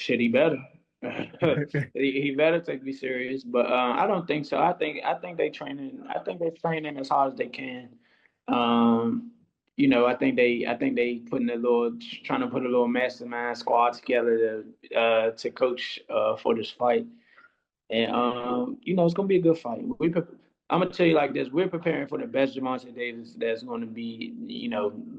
Shit, he better. He better take me serious, but I don't think so. I think they training. I think they're training as hard as they can. Um, I think they putting a little trying to put a little mastermind squad together to coach for this fight, and it's gonna be a good fight. I'm gonna tell you like this: we're preparing for the best Gervonta Davis that's going to be,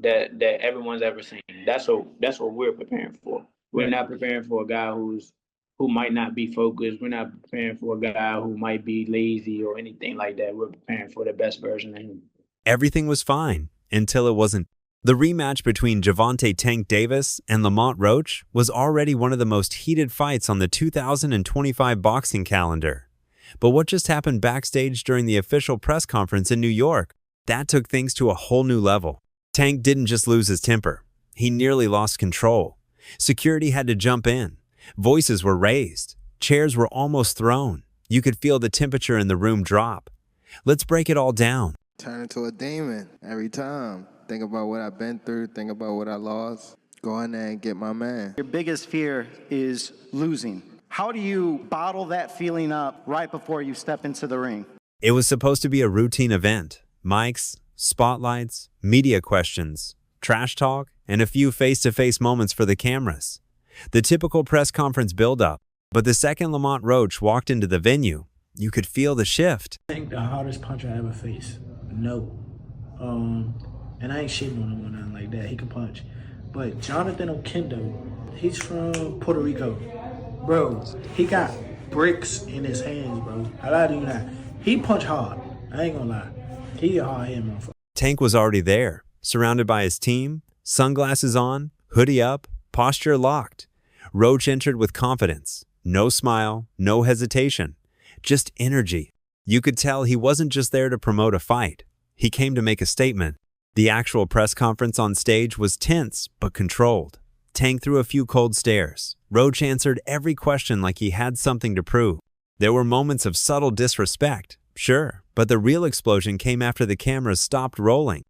that everyone's ever seen. That's what we're preparing for. We're not preparing for a guy who might not be focused. We're not preparing for a guy who might be lazy or anything like that. We're preparing for the best version of him. Everything was fine until it wasn't. The rematch between Gervonta Tank Davis and Lamont Roach was already one of the most heated fights on the 2025 boxing calendar. But what just happened backstage during the official press conference in New York? That took things to a whole new level. Tank didn't just lose his temper. He nearly lost control. Security had to jump in. Voices were raised. Chairs were almost thrown. You could feel the temperature in the room drop. Let's break it all down. Turn into a demon every time. Think about what I've been through. Think about what I lost. Go in there and get my man. Your biggest fear is losing. How do you bottle that feeling up right before you step into the ring? It was supposed to be a routine event. Mics, spotlights, media questions, trash talk, and a few face-to-face moments for the cameras. The typical press conference build-up. But the second Lamont Roach walked into the venue, you could feel the shift. I think the hardest punch I ever faced. No. And I ain't shitting on him or nothing like that. He can punch. But Jonathan Okendo, he's from Puerto Rico. Bro, he got bricks in his hands, bro. I lie to you not. He punch hard. I ain't gonna lie. He a hard hand motherfucker. Tank was already there, surrounded by his team, sunglasses on, hoodie up, posture locked. Roach entered with confidence. No smile, no hesitation, just energy. You could tell he wasn't just there to promote a fight. He came to make a statement. The actual press conference on stage was tense but controlled. Tank threw a few cold stares. Roach answered every question like he had something to prove. There were moments of subtle disrespect, sure, but the real explosion came after the cameras stopped rolling.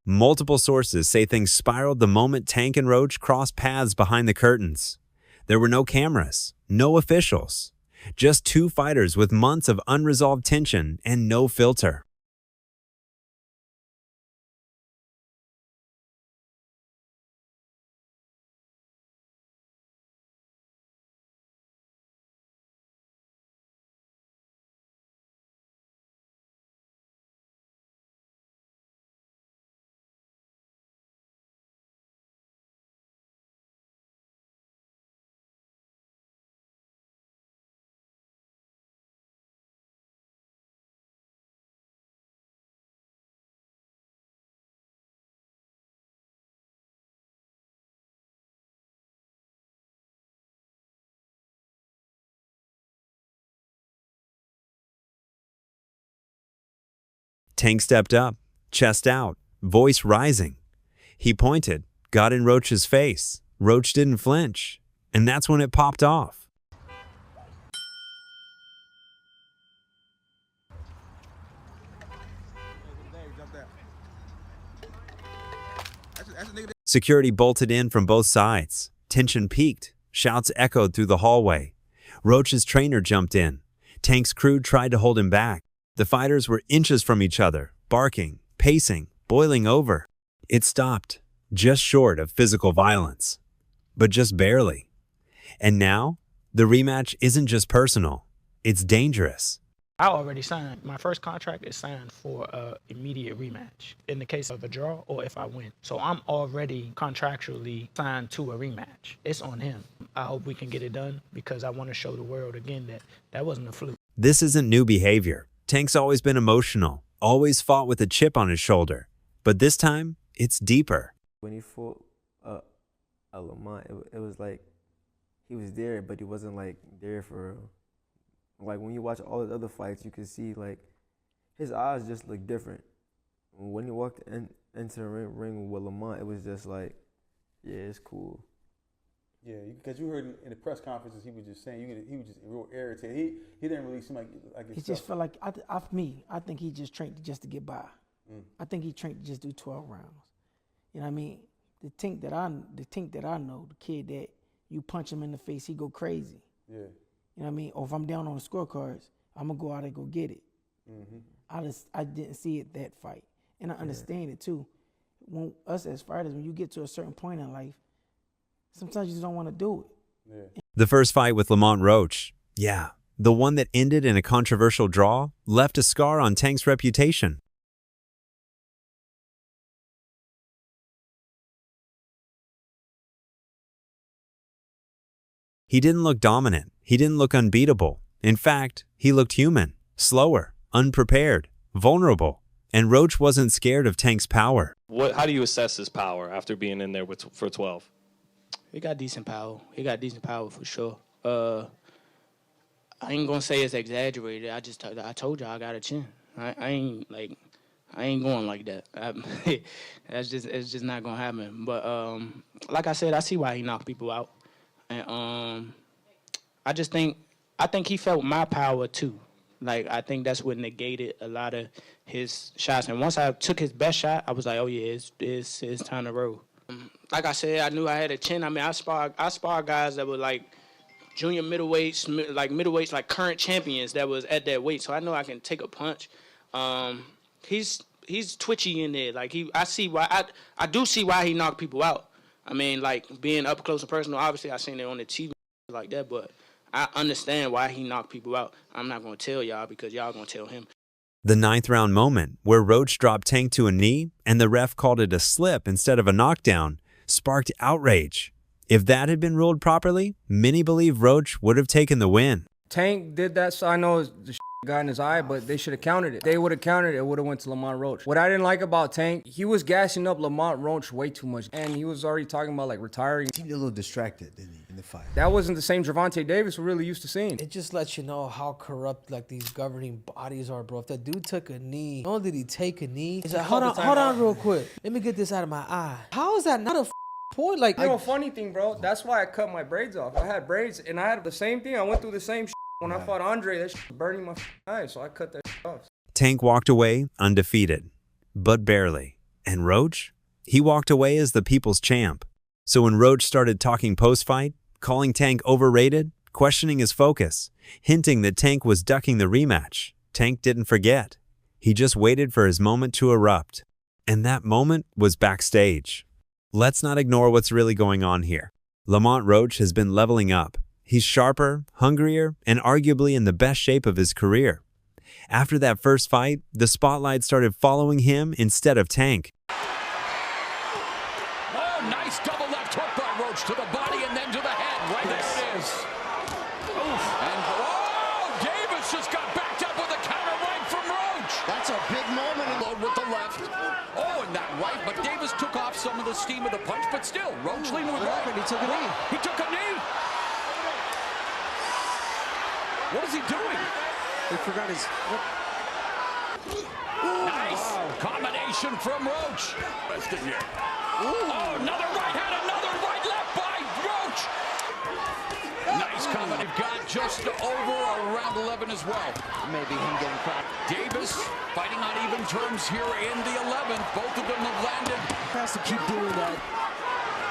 Multiple sources say things spiraled the moment Tank and Roach crossed paths behind the curtains. There were no cameras, no officials, just two fighters with months of unresolved tension and no filter. Tank stepped up, chest out, voice rising. He pointed, got in Roach's face. Roach didn't flinch, and that's when it popped off. Security bolted in from both sides. Tension peaked. Shouts echoed through the hallway. Roach's trainer jumped in. Tank's crew tried to hold him back. The fighters were inches from each other, barking, pacing, boiling over. It stopped, just short of physical violence. But just barely. And now, the rematch isn't just personal. It's dangerous. I already signed. My first contract is signed for a immediate rematch in the case of a draw or if I win. So I'm already contractually signed to a rematch. It's on him. I hope we can get it done because I want to show the world again that that wasn't a fluke. This isn't new behavior. Tank's always been emotional, always fought with a chip on his shoulder. But this time, it's deeper. When he fought Lamont, it was like he was there, but he wasn't like there for real. Like when you watch all his other fights, you can see like his eyes just look different When he walked into the ring with Lamont, it was just like, yeah, it's cool. Yeah, because you heard in the press conferences he was just saying he was just real irritated. He didn't really seem like He himself. just felt like I think he just trained just to get by. I think he trained to just do 12 rounds. You know what I mean? The Tink that I know, the kid that you punch him in the face, he go crazy. Yeah. You know what I mean? Or if I'm down on the scorecards, I'm gonna go out and go get it. I didn't see it that fight, and I understand it too. When us as fighters, when you get to a certain point in life, sometimes you just don't want to do it. Yeah. The first fight with Lamont Roach, yeah, the one that ended in a controversial draw, left a scar on Tank's reputation. He didn't look dominant. He didn't look unbeatable. In fact, he looked human, slower, unprepared, vulnerable. And Roach wasn't scared of Tank's power. How do you assess his power after being in there for 12? He got decent power. He got decent power for sure. I ain't gonna say it's exaggerated. I told you I got a chin. I ain't going like that. It's just not gonna happen. But like I said, I see why he knocked people out, and I think he felt my power too. Like, I think that's what negated a lot of his shots. And once I took his best shot, I was like, oh yeah, it's time to roll. Like I said, I knew I had a chin. I mean, I spar guys that were like junior middleweights, like current champions that was at that weight. So I know I can take a punch. He's twitchy in there. Like I do see why he knocked people out. I mean, like being up close and personal. Obviously, I seen it on the TV like that, but I understand why he knocked people out. I'm not gonna tell y'all because y'all gonna tell him. The 9th round moment, where Roach dropped Tank to a knee and the ref called it a slip instead of a knockdown, sparked outrage. If that had been ruled properly, many believe Roach would have taken the win. Tank did that, so I know the got in his eye, but they should have counted it. They would have counted it, it would have went to Lamont Roach. What I didn't like about Tank, he was gassing up Lamont Roach way too much, and he was already talking about like retiring. He seemed a little distracted, didn't he, in the fight? That wasn't the same Gervonta Davis we're really used to seeing. It just lets you know how corrupt like these governing bodies are, bro. If that dude took a knee, not only did he take a knee, he's like, hold on real quick. Let me get this out of my eye. How is that not a point? Like, you know, funny thing, bro, that's why I cut my braids off. I had braids, and I had the same thing. I went through the same when I fought Andre. That was burning my eyes, so I cut that off. Tank walked away undefeated, but barely. And Roach? He walked away as the people's champ. So when Roach started talking post-fight, calling Tank overrated, questioning his focus, hinting that Tank was ducking the rematch, Tank didn't forget. He just waited for his moment to erupt. And that moment was backstage. Let's not ignore what's really going on here. Lamont Roach has been leveling up. He's sharper, hungrier, and arguably in the best shape of his career. After that first fight, the spotlight started following him instead of Tank. Oh, nice double left hook by Roach to the body and then to the head. Right there it is. Oof. And Davis just got backed up with a counter right from Roach. That's a big moment. Load with the left. Oh, and that right, but Davis took off some of the steam of the punch, but still, Roach leaned with right. He took a knee. He took a knee. What is he doing? He forgot his... Nice combination from Roach. Rest of here. Oh, another right hand, another right left by Roach. Nice combination. Got just over around 11 as well. Maybe him getting cracked. Davis fighting on even terms here in the 11th. Both of them have landed. Has to keep doing that.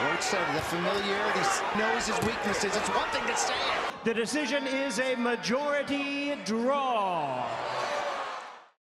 Roach said the familiarity, knows his weaknesses. It's one thing to say it. The decision is a majority draw.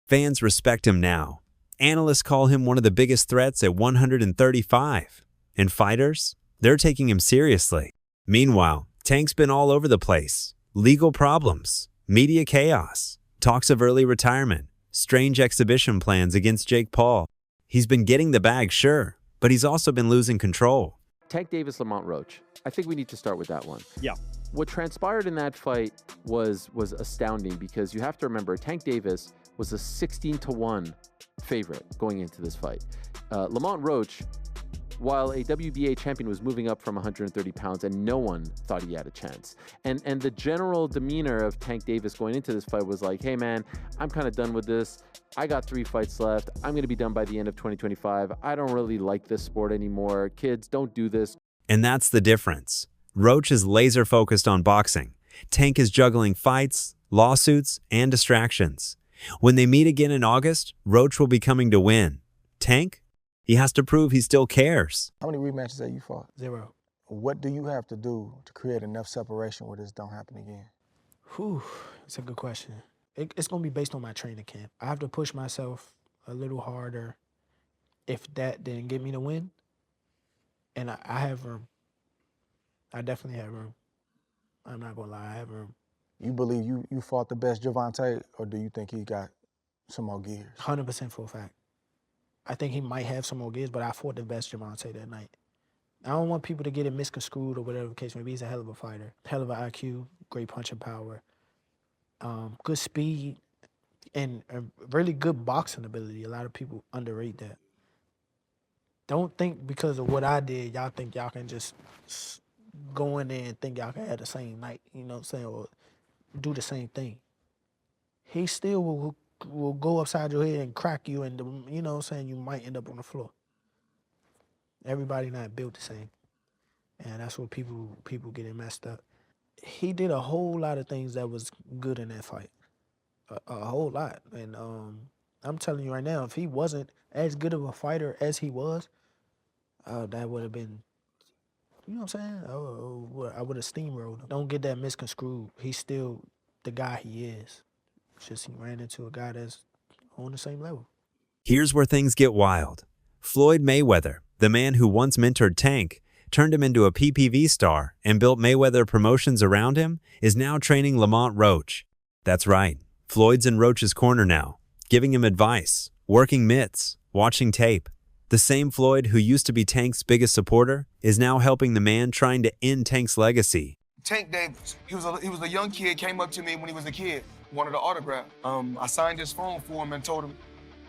Fans respect him now. Analysts call him one of the biggest threats at 135. And fighters? They're taking him seriously. Meanwhile, Tank's been all over the place. Legal problems, media chaos, talks of early retirement, strange exhibition plans against Jake Paul. He's been getting the bag, sure, but he's also been losing control. Tank Davis, Lamont Roach. I think we need to start with that one. Yeah. What transpired in that fight was astounding because you have to remember Tank Davis was a 16-1 favorite going into this fight. Lamont Roach while a WBA champion was moving up from 130 pounds and no one thought he had a chance. And the general demeanor of Tank Davis going into this fight was like, hey man, I'm kind of done with this. I got 3 fights left. I'm going to be done by the end of 2025. I don't really like this sport anymore. Kids, don't do this. And that's the difference. Roach is laser focused on boxing. Tank is juggling fights, lawsuits, and distractions. When they meet again in August, Roach will be coming to win. Tank? He has to prove he still cares. How many rematches have you fought? 0. What do you have to do to create enough separation where this don't happen again? Whew, it's a good question. It's going to be based on my training camp. I have to push myself a little harder if that didn't get me the win. And I have room. I definitely have room. I'm not going to lie, I have room. You believe you fought the best Gervonta, or do you think he got some more gears? 100% for a fact. I think he might have some more gears, but I fought the best Gervonta that night. I don't want people to get it misconstrued or whatever the case may be. He's a hell of a fighter. Hell of an IQ, great punching power, good speed, and a really good boxing ability. A lot of people underrate that. Don't think because of what I did, y'all think y'all can just go in there and think y'all can have the same night, you know what I'm saying, or do the same thing. He still will go upside your head and crack you, and you know what I'm saying, you might end up on the floor. Everybody not built the same, and that's what people getting messed up. He did a whole lot of things that was good in that fight, a whole lot. And I'm telling you right now, if he wasn't as good of a fighter as he was, that would have been, you know what I'm saying? I would have steamrolled him. Don't get that misconstrued. He's still the guy he is. It's just he ran into a guy that's on the same level. Here's where things get wild. Floyd Mayweather, the man who once mentored Tank, turned him into a PPV star, and built Mayweather Promotions around him, is now training Lamont Roach. That's right, Floyd's in Roach's corner now, giving him advice, working mitts, watching tape. The same Floyd who used to be Tank's biggest supporter is now helping the man trying to end Tank's legacy. Tank Davis, he was a young kid, came up to me when he was a kid, wanted an autograph. I signed his phone for him and told him,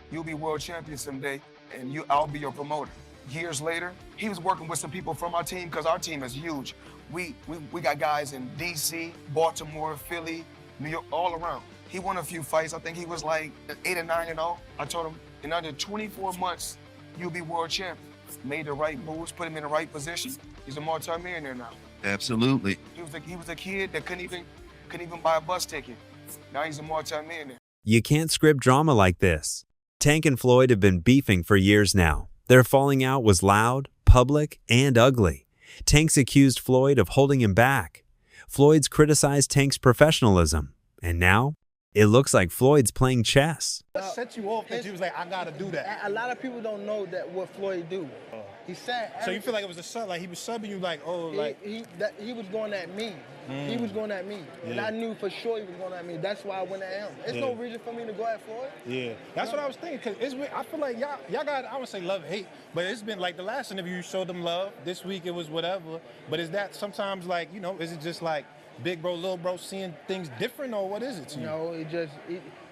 you'll be world champion someday, and I'll be your promoter. Years later, he was working with some people from our team, because our team is huge. We got guys in DC, Baltimore, Philly, New York, all around. He won a few fights. I think he was like 8 or 9-0. I told him, in under 24 months, you'll be world champion. Made the right moves, put him in the right position. He's a multi-millionaire now. Absolutely. He was a kid that couldn't even buy a bus ticket. Now he's a multi-millionaire. You can't script drama like this. Tank and Floyd have been beefing for years now. Their falling out was loud, public, and ugly. Tank's accused Floyd of holding him back. Floyd's criticized Tank's professionalism. And now, it looks like Floyd's playing chess. What set you off that you was like, I gotta do that? A lot of people don't know that what Floyd do. He said. So you feel like it was a sub, like he was subbing you, like, oh, like he was going at me. He was going at me, and I knew for sure he was going at me. That's why I went at him. There's no reason for me to go at Floyd. Yeah, that's what I was thinking. Cause I feel like y'all got, I would say love, hate, but it's been like the last interview you showed them love. This week it was whatever. But is that sometimes like, you know, is it just like big bro, little bro seeing things different, or what is it to you? No,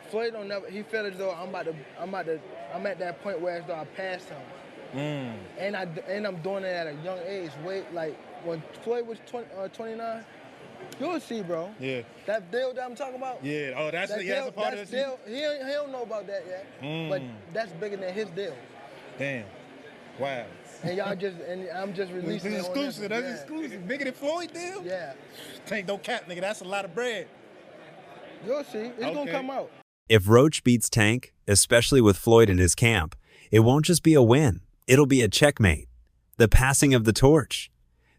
Floyd don't never. He felt as though I'm at that point where as though I passed him. And I'm doing it at a young age. Like when Floyd was 29, you'll see, bro. Yeah. That deal that I'm talking about. Yeah. Oh, that's a part of the deal. He don't know about that yet. But that's bigger than his deal. Damn. Wow. And I'm just releasing. This is exclusive. That's exclusive. Bigger than Floyd deal. Yeah. Tank don't cap, nigga. That's a lot of bread. You'll see. It's gonna come out. If Roach beats Tank, especially with Floyd in his camp, it won't just be a win. It'll be a checkmate. The passing of the torch.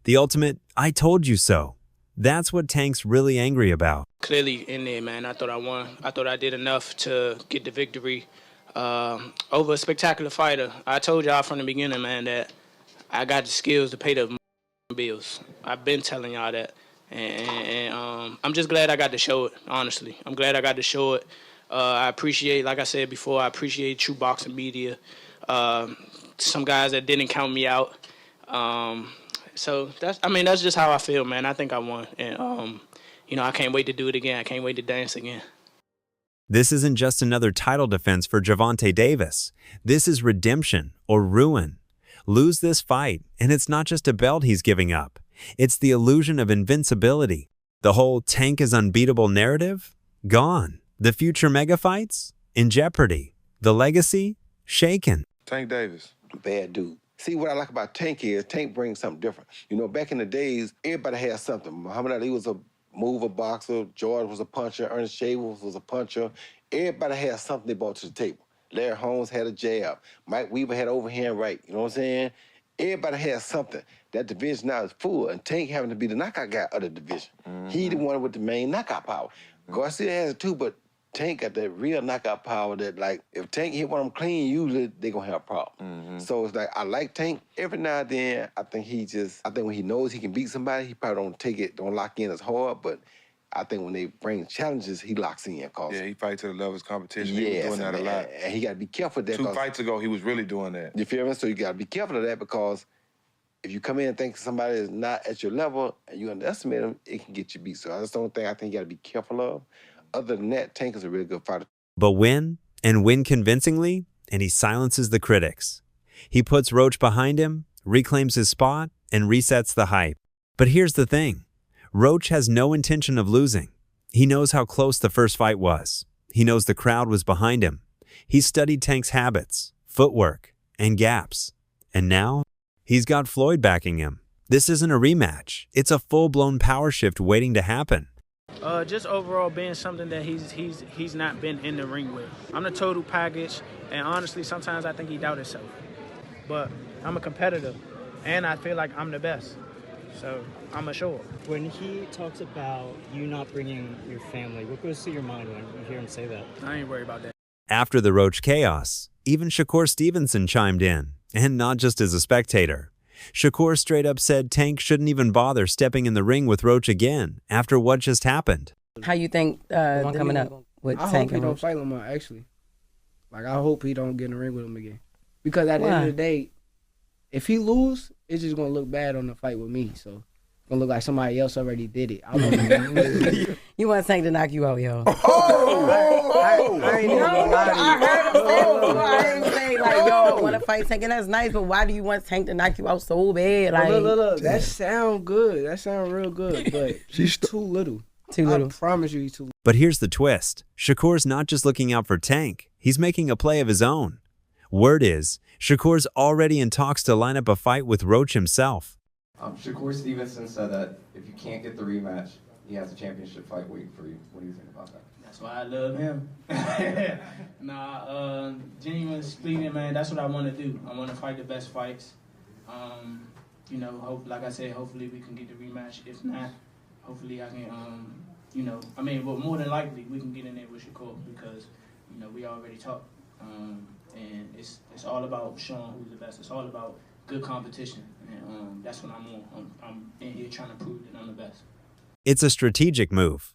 The ultimate, I told you so. That's what Tank's really angry about. Clearly in there, man. I thought I won. I thought I did enough to get the victory over a spectacular fighter. I told y'all from the beginning, man, that I got the skills to pay the bills. I've been telling y'all that. And I'm just glad I got to show it, honestly. I'm glad I got to show it. I appreciate, like I said before, I appreciate True Boxing Media. Some guys that didn't count me out. So that's just how I feel, man. I think I won. And, I can't wait to do it again. I can't wait to dance again. This isn't just another title defense for Gervonta Davis. This is redemption or ruin. lose this fight, and it's not just a belt he's giving up. It's the illusion of invincibility. The whole Tank is unbeatable narrative? Gone. The future mega fights? In jeopardy. The legacy? Shaken. Tank Davis. Bad dude. See, what I like about Tank is Tank brings something different. You know, back in the days, everybody had something. Muhammad Ali was a mover boxer. George was a puncher. Ernest Shavers was a puncher. Everybody had something they brought to the table. Larry Holmes had a jab. Mike Weaver had overhand right. You know what I'm saying? Everybody has something. That division now is full, and Tank having to be the knockout guy of the division. He the one with the main knockout power. Garcia has it too, but Tank got that real knockout power that, like, if Tank hit one of them clean, usually they gonna have a problem. So it's like, I like Tank. Every now and then, I think when he knows he can beat somebody, he probably don't lock in as hard, but I think when they bring challenges, he locks in. Yeah, he fights to the level of his competition. He was doing that a lot. And he got to be careful of that. 2 fights ago, he was really doing that. You feel me? So you got to be careful of that, because if you come in and think somebody is not at your level and you underestimate them, it can get you beat. So that's the only thing I think you got to be careful of. Other than that, Tank is a really good fighter. But win, and win convincingly, and he silences the critics. He puts Roach behind him, reclaims his spot, and resets the hype. But here's the thing. Roach has no intention of losing. He knows how close the first fight was. He knows the crowd was behind him. He studied Tank's habits, footwork, and gaps. And now, he's got Floyd backing him. This isn't a rematch. It's a full-blown power shift waiting to happen. Just overall being something that he's not been in the ring with. I'm the total package, and honestly, sometimes I think he doubts himself. But I'm a competitor, and I feel like I'm the best. So I'm assured. When he talks about you not bringing your family, what goes through your mind when you hear him say that? I ain't worried about that. After the Roach chaos, even Shakur Stevenson chimed in, and not just as a spectator. Shakur straight up said Tank shouldn't even bother stepping in the ring with Roach again after what just happened. How you think the one coming up with I Tank hope he and don't Roach? fight Lamont, actually. Like, I hope he don't get in the ring with him again. Because at the end of the day, if he lose, it's just going to look bad on the fight with me. So it's going to look like somebody else already did it. I don't know. You want Tank to knock you out, yo. I ain't even gonna lie to you. I heard him say, I heard him say, like, yo, I want to fight Tank, and that's nice, but why do you want Tank to knock you out so bad? Like, Look, that sound good. That sound real good, but he's too little. Too little. I promise you he's too little. But here's the twist. Shakur's not just looking out for Tank. He's making a play of his own. Word is, Shakur's already in talks to line up a fight with Roach himself. Shakur Stevenson said that if you can't get the rematch, he has a championship fight waiting for you. What do you think about that? That's why I love him. Genuinely speaking, man, that's what I want to do. I want to fight the best fights. You know, like I said, hopefully we can get the rematch. If not, hopefully I can, but more than likely we can get in there with Shakur because, we already talked. And it's all about showing who's the best. It's all about good competition. And that's what I'm on. I'm in here trying to prove that I'm the best. It's a strategic move.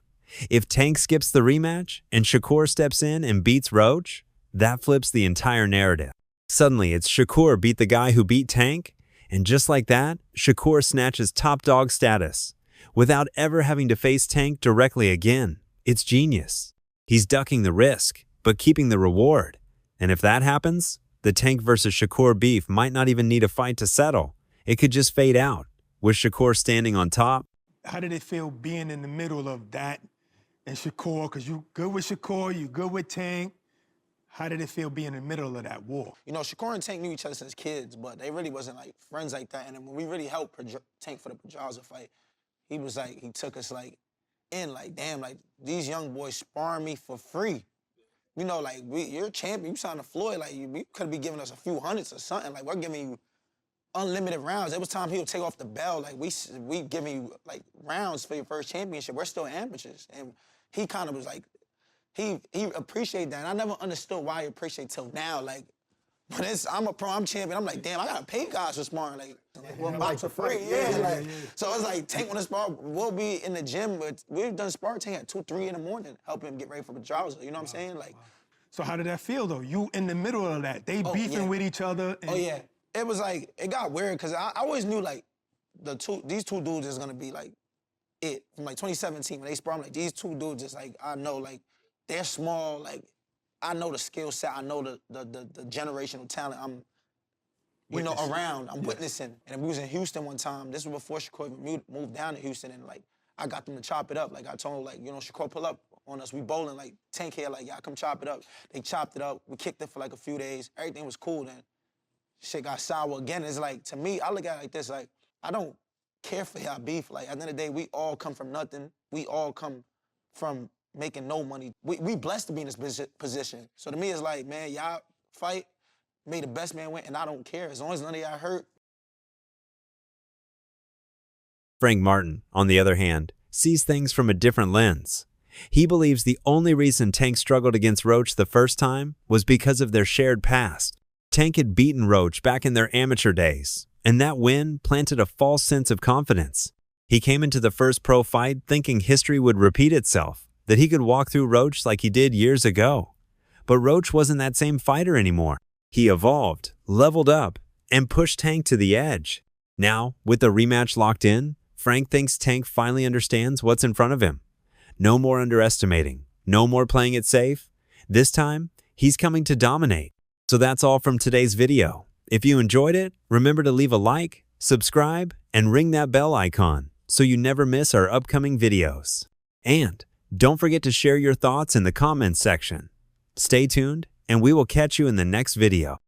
If Tank skips the rematch and Shakur steps in and beats Roach, that flips the entire narrative. Suddenly, it's Shakur beat the guy who beat Tank, and just like that, Shakur snatches top dog status without ever having to face Tank directly again. It's genius. He's ducking the risk, but keeping the reward. And if that happens, the Tank versus Shakur beef might not even need a fight to settle. It could just fade out, with Shakur standing on top. How did it feel being in the middle of that and Shakur? Because you good with Shakur, you good with Tank. How did it feel being in the middle of that war? You know, Shakur and Tank knew each other since kids, but they really wasn't like friends like that. And then when we really helped Tank for the Pedraza fight, he was like, he took us like in, like, damn, like these young boys sparring me for free. You know, like, you're a champion, you signed to Floyd, like, you could be giving us a few hundreds or something. Like, we're giving you unlimited rounds. There was time he would take off the belt. Like, we giving you, like, rounds for your first championship. We're still amateurs. And he kind of was like, he appreciated that. And I never understood why he appreciated till now. Like, when I'm a pro, I'm champion, I'm like, damn, I gotta pay guys for sparring. Like, we'll box for free, yeah. So it's like, Tank wanna spar, we'll be in the gym, but we've done sparring Tank at 2, 3 in the morning, helping him get ready for Pedraza. You know what I'm saying? Like. So how did that feel, though? You in the middle of that. They beefing with each other. And... Oh, yeah. It was like, it got weird, because I always knew, like, these two dudes is gonna be, like, it. From, like, 2017, when they spar, I'm like, these two dudes is, like, I know, like, they're small, like, I know the skill set, I know the generational talent. you know, around. I'm witnessing. And we was in Houston one time. This was before Shakur even moved down to Houston. And, like, I got them to chop it up. Like, I told them, like, you know, Shakur pull up on us. We bowling, like, Tank here, like, y'all come chop it up. They chopped it up. We kicked it for, like, a few days. Everything was cool then. Shit got sour again. It's like, to me, I look at it like this, like, I don't care for y'all beef. Like, at the end of the day, we all come from nothing. We all come from making no money. We blessed to be in this position. So to me, it's like, man, y'all fight, may the best man win, and I don't care. As long as none of y'all hurt. Frank Martin, on the other hand, sees things from a different lens. He believes the only reason Tank struggled against Roach the first time was because of their shared past. Tank had beaten Roach back in their amateur days, and that win planted a false sense of confidence. He came into the first pro fight thinking history would repeat itself, that he could walk through Roach like he did years ago. But Roach wasn't that same fighter anymore. He evolved, leveled up, and pushed Tank to the edge. Now, with the rematch locked in, Frank thinks Tank finally understands what's in front of him. No more underestimating, no more playing it safe. This time, he's coming to dominate. So that's all from today's video. If you enjoyed it, remember to leave a like, subscribe, and ring that bell icon so you never miss our upcoming videos. And don't forget to share your thoughts in the comments section. Stay tuned, and we will catch you in the next video.